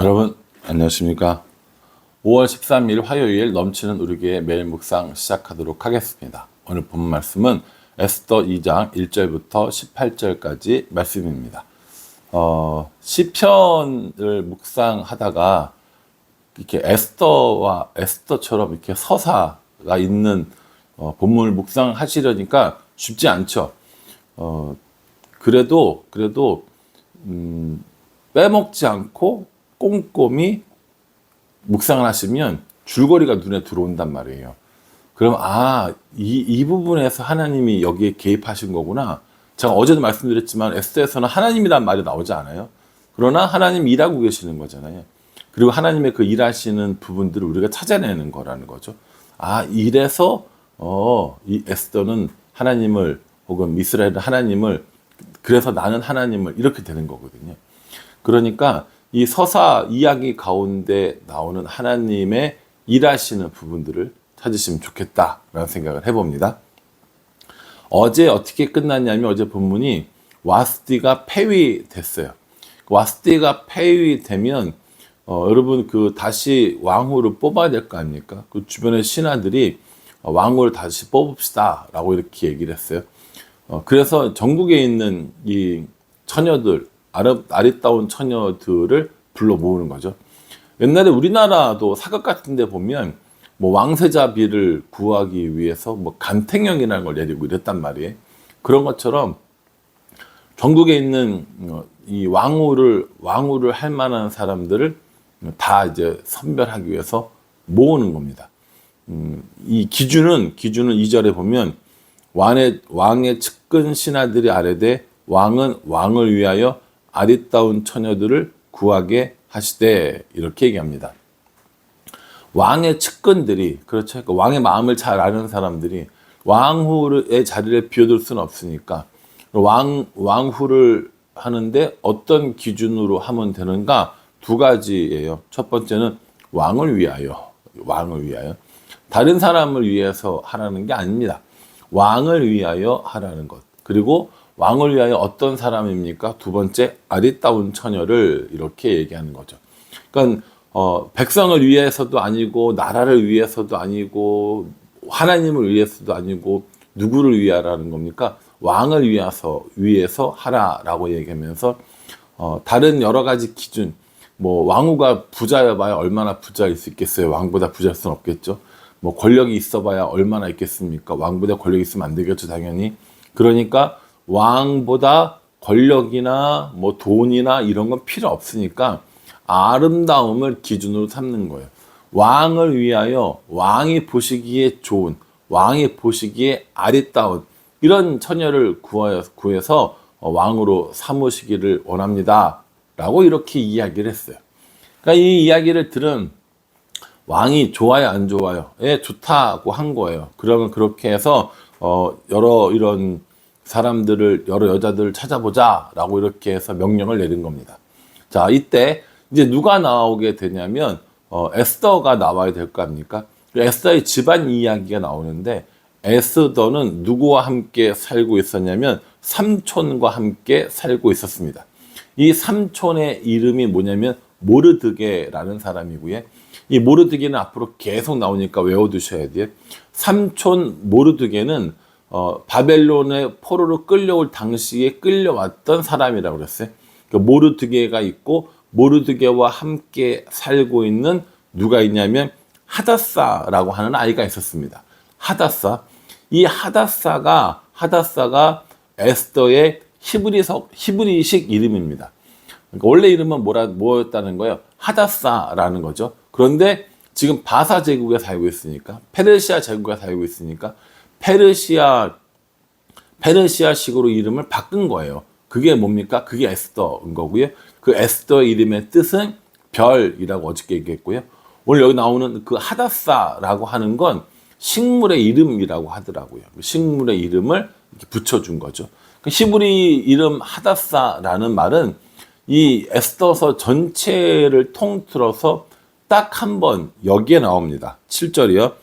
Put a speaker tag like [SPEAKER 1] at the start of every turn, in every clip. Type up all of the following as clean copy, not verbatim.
[SPEAKER 1] 여러분 안녕하십니까. 5월 13일 화요일 넘치는 우리교회 매일 묵상 시작하도록 하겠습니다. 오늘 본 말씀은 에스더 2장 1절부터 18절까지 말씀입니다. 시편을 묵상하다가 이렇게 에스더처럼 이렇게 서사가 있는 본문을 묵상하시려니까 쉽지 않죠. 그래도 빼먹지 않고 꼼꼼히 묵상을 하시면 줄거리가 눈에 들어온단 말이에요. 그럼 이 부분에서 하나님이 여기에 개입하신 거구나. 제가 어제도 말씀드렸지만 에스더에서는 하나님이란 말이 나오지 않아요. 그러나 하나님이 일하고 계시는 거잖아요. 그리고 하나님의 그 일하시는 부분들을 우리가 찾아내는 거라는 거죠. 이래서 이 에스더는 하나님을 혹은 이스라엘은 하나님을, 그래서 나는 하나님을, 이렇게 되는 거거든요. 그러니까 이 서사 이야기 가운데 나오는 하나님의 일하시는 부분들을 찾으시면 좋겠다라는 생각을 해봅니다. 어제 어떻게 끝났냐면, 어제 본문이 와스디가 폐위됐어요. 와스디가 폐위되면 여러분 다시 왕후를 뽑아야 될 거 아닙니까? 그 주변의 신하들이 왕후를 다시 뽑읍시다 라고 이렇게 얘기를 했어요. 그래서 전국에 있는 이 처녀들, 아리따운 처녀들을 불러 모으는 거죠. 옛날에 우리나라도 사극 같은 데 보면 뭐 왕세자비를 구하기 위해서 뭐 간택령이라는 걸 내리고 이랬단 말이에요. 그런 것처럼 전국에 있는 이 왕후를 할 만한 사람들을 다 이제 선별하기 위해서 모으는 겁니다. 이 기준은 2절에 보면 왕의 측근 신하들이 아뢰되 왕은 왕을 위하여 아리따운 처녀들을 구하게 하시되, 이렇게 얘기합니다. 왕의 측근들이, 그렇죠. 그러니까 왕의 마음을 잘 아는 사람들이 왕후의 자리를 비워둘 수는 없으니까 왕후를 하는데 어떤 기준으로 하면 되는가? 두 가지예요. 첫 번째는 왕을 위하여. 다른 사람을 위해서 하라는 게 아닙니다. 왕을 위하여 하라는 것. 그리고 왕을 위하여 어떤 사람입니까? 두 번째, 아리따운 처녀를, 이렇게 얘기하는 거죠. 그러니까 백성을 위해서도 아니고, 나라를 위해서도 아니고, 하나님을 위해서도 아니고, 누구를 위하라는 겁니까? 왕을 위해서 하라라고 얘기하면서 다른 여러 가지 기준, 뭐 왕후가 부자여봐야 얼마나 부자일 수 있겠어요? 왕보다 부자일 수는 없겠죠. 뭐 권력이 있어봐야 얼마나 있겠습니까? 왕보다 권력이 있으면 안 되겠죠, 당연히. 그러니까 왕보다 권력이나 뭐 돈이나 이런 건 필요 없으니까 아름다움을 기준으로 삼는 거예요. 왕을 위하여, 왕이 보시기에 좋은, 왕이 보시기에 아리따운 이런 처녀를 구해서 왕으로 삼으시기를 원합니다 라고 이렇게 이야기를 했어요. 그러니까 이 이야기를 들은 왕이 좋아요, 안 좋아요? 예, 좋다고 한 거예요. 그러면 그렇게 해서 여러 이런 사람들을, 여러 여자들을 찾아보자 라고 이렇게 해서 명령을 내린 겁니다. 자, 이때 이제 누가 나오게 되냐면 에스더가 나와야 될 거 아닙니까? 에스더의 집안 이야기가 나오는데, 에스더는 누구와 함께 살고 있었냐면 삼촌과 함께 살고 있었습니다. 이 삼촌의 이름이 뭐냐면 모르드게라는 사람이고요. 이 모르드게는 앞으로 계속 나오니까 외워두셔야 돼요. 삼촌 모르드게는 바벨론의 포로로 끌려올 당시에 끌려왔던 사람이라고 그랬어요. 그러니까 모르드게가 있고, 모르드게와 함께 살고 있는 누가 있냐면 하다사라고 하는 아이가 있었습니다. 하다사. 이 하다사가 에스더의 히브리식 이름입니다. 그러니까 원래 이름은 뭐였다는 거예요? 하다사라는 거죠. 그런데 지금 바사 제국에 살고 있으니까, 페르시아 제국에 살고 있으니까 페르시아식으로 이름을 바꾼 거예요. 그게 뭡니까? 그게 에스더인 거고요. 그 에스더의 이름의 뜻은 별이라고 어저께 얘기했고요. 오늘 여기 나오는 그 하다사라고 하는 건 식물의 이름이라고 하더라고요. 식물의 이름을 이렇게 붙여준 거죠. 그 히브리 이름 하다사라는 말은 이 에스더서 전체를 통틀어서 딱 한 번 여기에 나옵니다. 7절이요.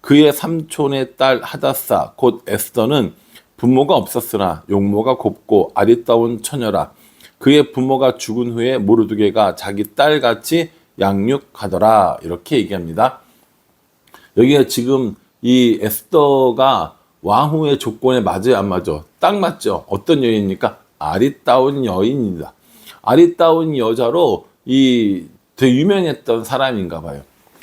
[SPEAKER 1] 그의 삼촌의 딸 하다사 곧 에스더는 부모가 없었으나 용모가 곱고 아리따운 처녀라. 그의 부모가 죽은 후에 모르드게가 자기 딸같이 양육하더라. 이렇게 얘기합니다. 여기가 지금 이 에스더가 왕후의 조건에 맞아요, 안 맞아? 딱 맞죠? 어떤 여인입니까? 아리따운 여인입니다. 아리따운 여자로 되게 유명했던 사람인가 봐요.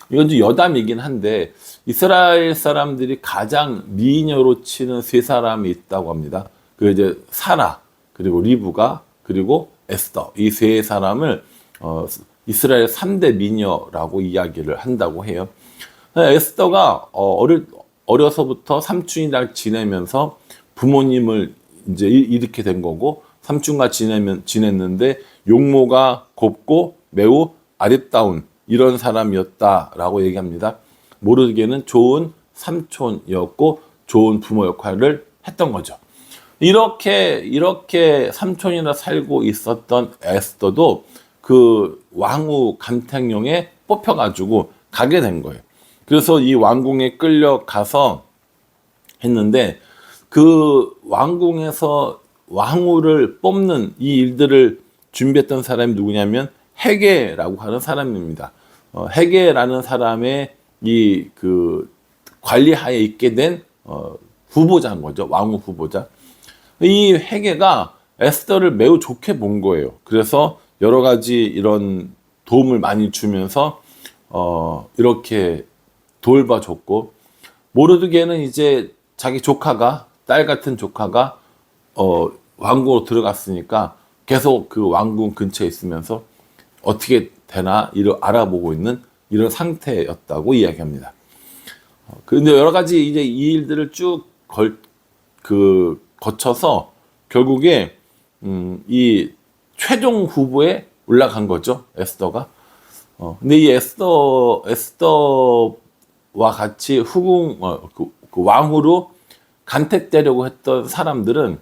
[SPEAKER 1] 이건 좀 여담이긴 한데 이스라엘 사람들이 가장 미녀로 치는 세 사람이 있다고 합니다. 그 이제 사라, 그리고 리브가, 그리고 에스더, 이 세 사람을 이스라엘 3대 미녀라고 이야기를 한다고 해요. 에스더가 어려서부터 삼촌이랑 지내면서 부모님을 이제 잃게 된 거고, 삼촌과 지냈는데 용모가 곱고 매우 아리따운 이런 사람이었다라고 얘기합니다. 모르드게는 좋은 삼촌이었고 좋은 부모 역할을 했던 거죠. 이렇게 삼촌이나 살고 있었던 에스더도 그 왕후 감택용에 뽑혀가지고 가게 된 거예요. 그래서 이 왕궁에 끌려가서 했는데 그 왕궁에서 왕후를 뽑는 이 일들을 준비했던 사람이 누구냐면 헤게라고 하는 사람입니다. 헤게라는 사람의 그 관리하에 있게 된 후보자인 거죠. 왕후 후보자. 이 헤게가 에스더를 매우 좋게 본 거예요. 그래서 여러 가지 이런 도움을 많이 주면서 이렇게 돌봐줬고, 모르드게는 이제 자기 조카가, 딸 같은 조카가 왕궁으로 들어갔으니까 계속 그 왕궁 근처에 있으면서 어떻게 되나 이를 알아보고 있는 이런 상태였다고 이야기합니다. 그런데 여러 가지 이제 이 일들을 쭉 거쳐서 결국에 이 최종 후보에 올라간 거죠, 에스더가. 근데 이 에스더와 같이 후궁 그 왕후로 간택되려고 했던 사람들은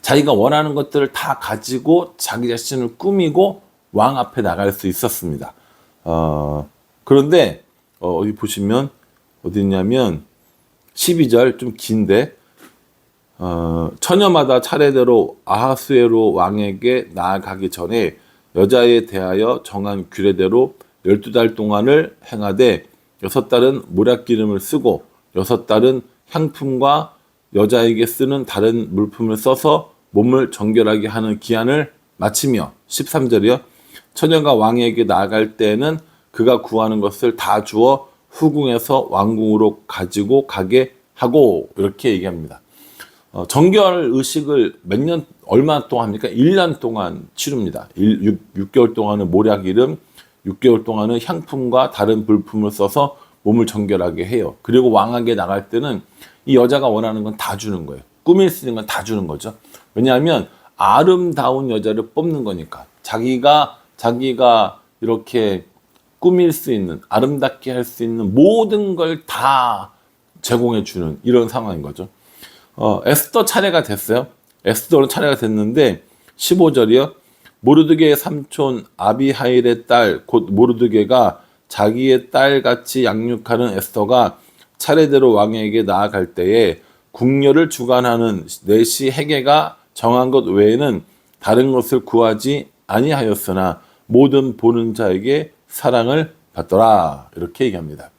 [SPEAKER 1] 자기가 원하는 것들을 다 가지고 자기 자신을 꾸미고 왕 앞에 나갈 수 있었습니다. 그런데 어디 보시면 어디 있냐면 12절 좀 긴데 처녀마다 차례대로 아하수에로 왕에게 나아가기 전에 여자에 대하여 정한 규례대로 12달 동안을 행하되 6달은 모략기름을 쓰고 6달은 향품과 여자에게 쓰는 다른 물품을 써서 몸을 정결하게 하는 기한을 마치며 13절이요. 처녀가 왕에게 나아갈 때에는 그가 구하는 것을 다 주어 후궁에서 왕궁으로 가지고 가게 하고, 이렇게 얘기합니다. 정결 의식을 얼마 동안 합니까? 1년 동안 치릅니다. 6개월 동안은 모략이름, 6개월 동안은 향품과 다른 물품을 써서 몸을 정결하게 해요. 그리고 왕에게 나갈 때는 이 여자가 원하는 건 다 주는 거예요. 꾸밀 수 있는 건 다 주는 거죠. 왜냐하면 아름다운 여자를 뽑는 거니까. 자기가 이렇게 꾸밀 수 있는, 아름답게 할 수 있는 모든 걸 다 제공해 주는 이런 상황인 거죠. 에스더 차례가 됐어요. 에스더는 차례가 됐는데 15절이요. 모르드게의 삼촌 아비하일의 딸 곧 모르드게가 자기의 딸같이 양육하는 에스더가 차례대로 왕에게 나아갈 때에 궁녀를 주관하는 내시 헤게가 정한 것 외에는 다른 것을 구하지 아니하였으나 모든 보는 자에게 사랑을 받더라. 이렇게 얘기합니다.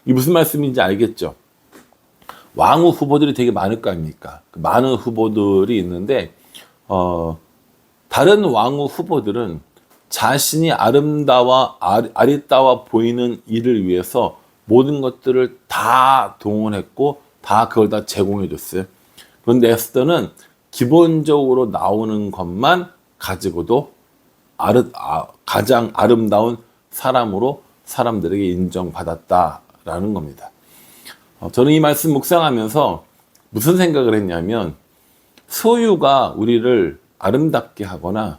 [SPEAKER 1] 이게 무슨 말씀인지 알겠죠? 왕후 후보들이 되게 많을 거 아닙니까? 많은 후보들이 있는데 다른 왕후 후보들은 자신이 아리따워 보이는 일을 위해서 모든 것들을 다 동원했고 다 그걸 다 제공해 줬어요. 그런데 에스더는 기본적으로 나오는 것만 가지고도 가장 아름다운 사람으로 사람들에게 인정받았다라는 겁니다. 저는 이 말씀 묵상하면서 무슨 생각을 했냐면, 소유가 우리를 아름답게 하거나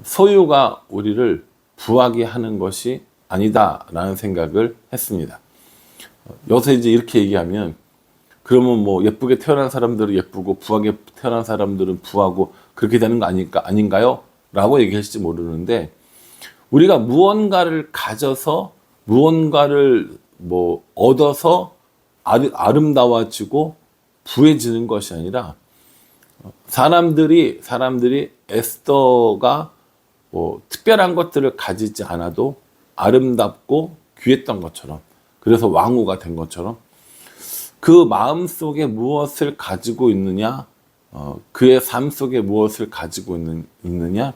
[SPEAKER 1] 소유가 우리를 부하게 하는 것이 아니다라는 생각을 했습니다. 여기서 이제 이렇게 얘기하면, 그러면 뭐 예쁘게 태어난 사람들은 예쁘고 부하게 태어난 사람들은 부하고 그렇게 되는 거 아닌가요? 라고 얘기하실지 모르는데, 우리가 무언가를 가져서 무언가를 뭐 얻어서 아름다워지고 부해지는 것이 아니라 사람들이 에스더가 뭐 특별한 것들을 가지지 않아도 아름답고 귀했던 것처럼, 그래서 왕후가 된 것처럼 그 마음 속에 무엇을 가지고 있느냐, 그의 삶 속에 무엇을 가지고 있느냐,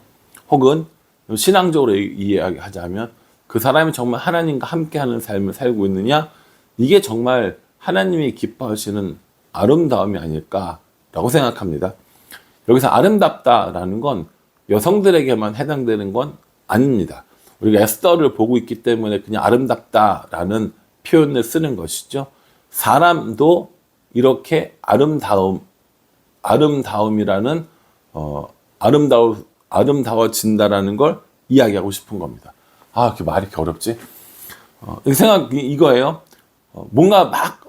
[SPEAKER 1] 혹은 신앙적으로 이야기하자면 그 사람이 정말 하나님과 함께하는 삶을 살고 있느냐, 이게 정말 하나님이 기뻐하시는 아름다움이 아닐까라고 생각합니다. 여기서 아름답다라는 건 여성들에게만 해당되는 건 아닙니다. 우리가 에스더를 보고 있기 때문에 그냥 아름답다라는 표현을 쓰는 것이죠. 사람도 이렇게 아름다움이라는 아름다워진다라는 걸 이야기하고 싶은 겁니다. 아, 그 말이 이렇게 어렵지? 생각이 이거예요. 뭔가 막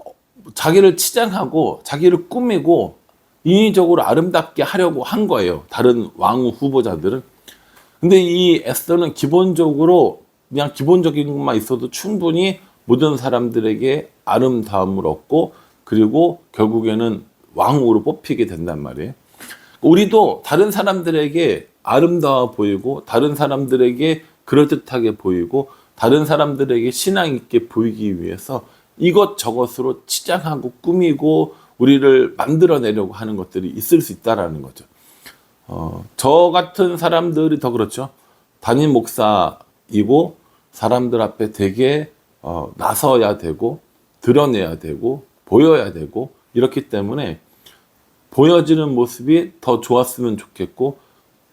[SPEAKER 1] 자기를 치장하고 자기를 꾸미고 인위적으로 아름답게 하려고 한 거예요. 다른 왕후 후보자들은. 근데 이 에스더는 기본적으로 그냥 기본적인 것만 있어도 충분히 모든 사람들에게 아름다움을 얻고, 그리고 결국에는 왕후로 뽑히게 된단 말이에요. 우리도 다른 사람들에게 아름다워 보이고, 다른 사람들에게 그럴듯하게 보이고, 다른 사람들에게 신앙 있게 보이기 위해서 이것저것으로 치장하고 꾸미고 우리를 만들어내려고 하는 것들이 있을 수 있다라는 거죠. 저 같은 사람들이 더 그렇죠. 담임 목사이고 사람들 앞에 되게 나서야 되고 드러내야 되고 보여야 되고, 이렇기 때문에 보여지는 모습이 더 좋았으면 좋겠고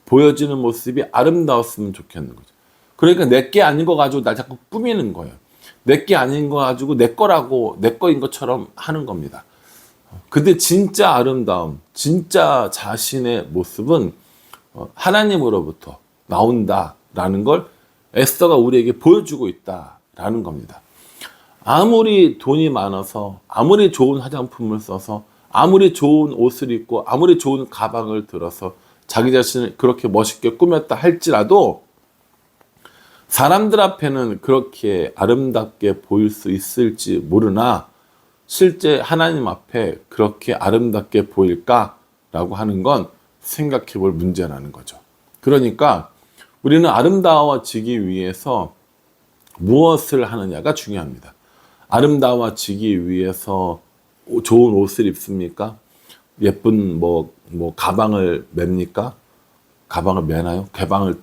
[SPEAKER 1] 보여지는 모습이 아름다웠으면 좋겠는 거죠. 그러니까 내게 아닌 거 가지고 날 자꾸 꾸미는 거예요. 내게 아닌 거 가지고 내 거라고, 내 거인 것처럼 하는 겁니다. 근데 진짜 아름다움, 진짜 자신의 모습은 하나님으로부터 나온다라는 걸 에스더가 우리에게 보여주고 있다라는 겁니다. 아무리 돈이 많아서, 아무리 좋은 화장품을 써서, 아무리 좋은 옷을 입고, 아무리 좋은 가방을 들어서 자기 자신을 그렇게 멋있게 꾸몄다 할지라도 사람들 앞에는 그렇게 아름답게 보일 수 있을지 모르나 실제 하나님 앞에 그렇게 아름답게 보일까라고 하는 건 생각해 볼 문제라는 거죠. 그러니까 우리는 아름다워지기 위해서 무엇을 하느냐가 중요합니다. 아름다워지기 위해서 좋은 옷을 입습니까? 예쁜 가방을 맵니까? 가방을 매나요? 가방을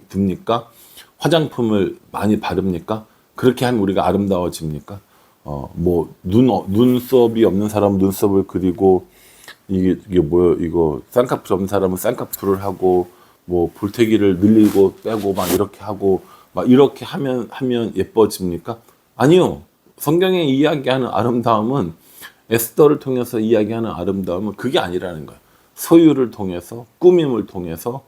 [SPEAKER 1] 듭니까? 화장품을 많이 바릅니까? 그렇게 하면 우리가 아름다워집니까? 눈썹이 없는 사람은 눈썹을 그리고, 이게 뭐예요? 이거 쌍꺼풀 없는 사람은 쌍꺼풀을 하고, 볼태기를 늘리고 빼고 막 이렇게 하고, 막 이렇게 하면 예뻐집니까? 아니요. 성경에 이야기하는 아름다움은, 에스더를 통해서 이야기하는 아름다움은 그게 아니라는 거예요. 소유를 통해서, 꾸밈을 통해서,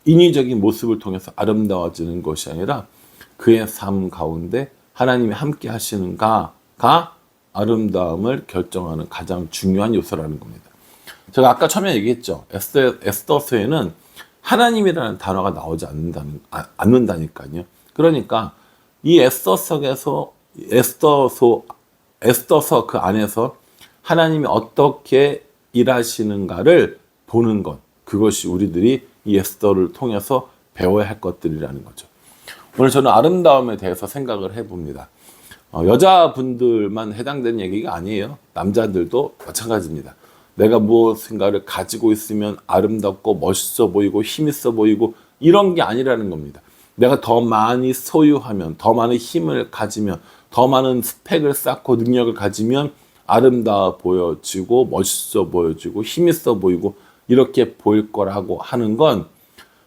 [SPEAKER 1] 인위적인 모습을 통해서 아름다워지는 것이 아니라 그의 삶 가운데 하나님이 함께 하시는가가 아름다움을 결정하는 가장 중요한 요소라는 겁니다. 제가 아까 처음에 얘기했죠. 에스더서에는 하나님이라는 단어가 나오지 않는다니까요. 그러니까 이 에스더서 그 안에서 하나님이 어떻게 일하시는가를 보는 것, 그것이 우리들이 이 에스더를 통해서 배워야 할 것들이라는 거죠. 오늘 저는 아름다움에 대해서 생각을 해봅니다. 여자분들만 해당되는 얘기가 아니에요. 남자들도 마찬가지입니다. 내가 무엇인가를 가지고 있으면 아름답고 멋있어 보이고 힘있어 보이고 이런 게 아니라는 겁니다. 내가 더 많이 소유하면, 더 많은 힘을 가지면, 더 많은 스펙을 쌓고 능력을 가지면 아름다워 보여지고 멋있어 보여지고 힘있어 보이고 이렇게 보일 거라고 하는 건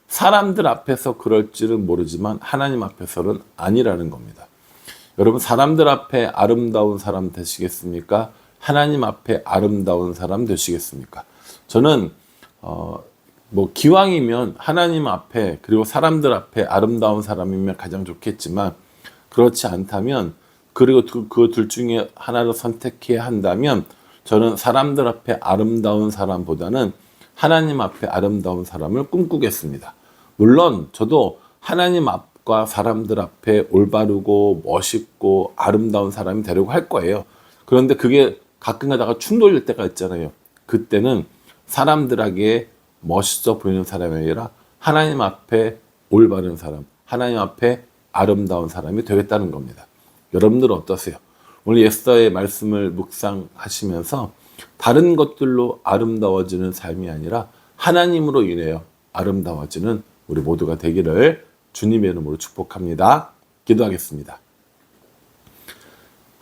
[SPEAKER 1] 사람들 앞에서 그럴지는 모르지만 하나님 앞에서는 아니라는 겁니다. 여러분, 사람들 앞에 아름다운 사람 되시겠습니까? 하나님 앞에 아름다운 사람 되시겠습니까? 저는 기왕이면 하나님 앞에 그리고 사람들 앞에 아름다운 사람이면 가장 좋겠지만, 그렇지 않다면, 그리고 그 둘 중에 하나를 선택해야 한다면 저는 사람들 앞에 아름다운 사람보다는 하나님 앞에 아름다운 사람을 꿈꾸겠습니다. 물론 저도 하나님 앞과 사람들 앞에 올바르고 멋있고 아름다운 사람이 되려고 할 거예요. 그런데 그게 가끔 가다가 충돌일 때가 있잖아요. 그때는 사람들에게 멋있어 보이는 사람이 아니라 하나님 앞에 올바른 사람, 하나님 앞에 아름다운 사람이 되겠다는 겁니다. 여러분들은 어떠세요? 오늘 에스더의 말씀을 묵상하시면서 다른 것들로 아름다워지는 삶이 아니라 하나님으로 인하여 아름다워지는 우리 모두가 되기를 주님의 이름으로 축복합니다. 기도하겠습니다.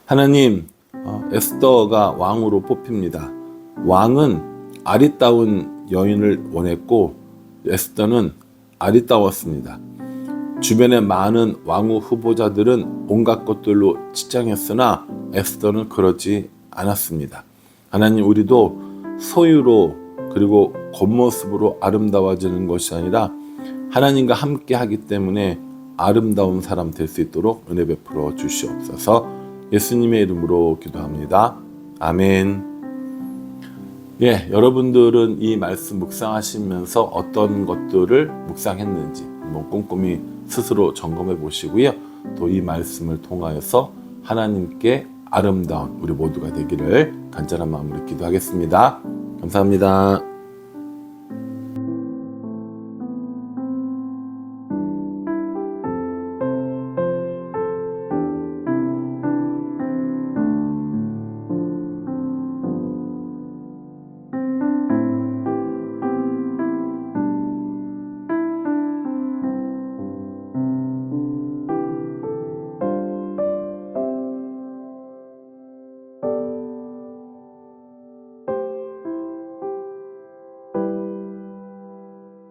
[SPEAKER 1] 하나님, 에스더가 왕으로 뽑힙니다. 왕은 아리따운 여인을 원했고 에스더는 아리따웠습니다. 주변의 많은 왕후 후보자들은 온갖 것들로 치장했으나 에스더는 그러지 않았습니다. 하나님, 우리도 소유로 그리고 겉모습으로 아름다워지는 것이 아니라 하나님과 함께 하기 때문에 아름다운 사람 될 수 있도록 은혜 베풀어 주시옵소서. 예수님의 이름으로 기도합니다. 아멘. 예, 여러분들은 이 말씀 묵상하시면서 어떤 것들을 묵상했는지 꼼꼼히 스스로 점검해 보시고요. 또 이 말씀을 통하여서 하나님께 아름다운 우리 모두가 되기를 간절한 마음으로 기도하겠습니다. 감사합니다.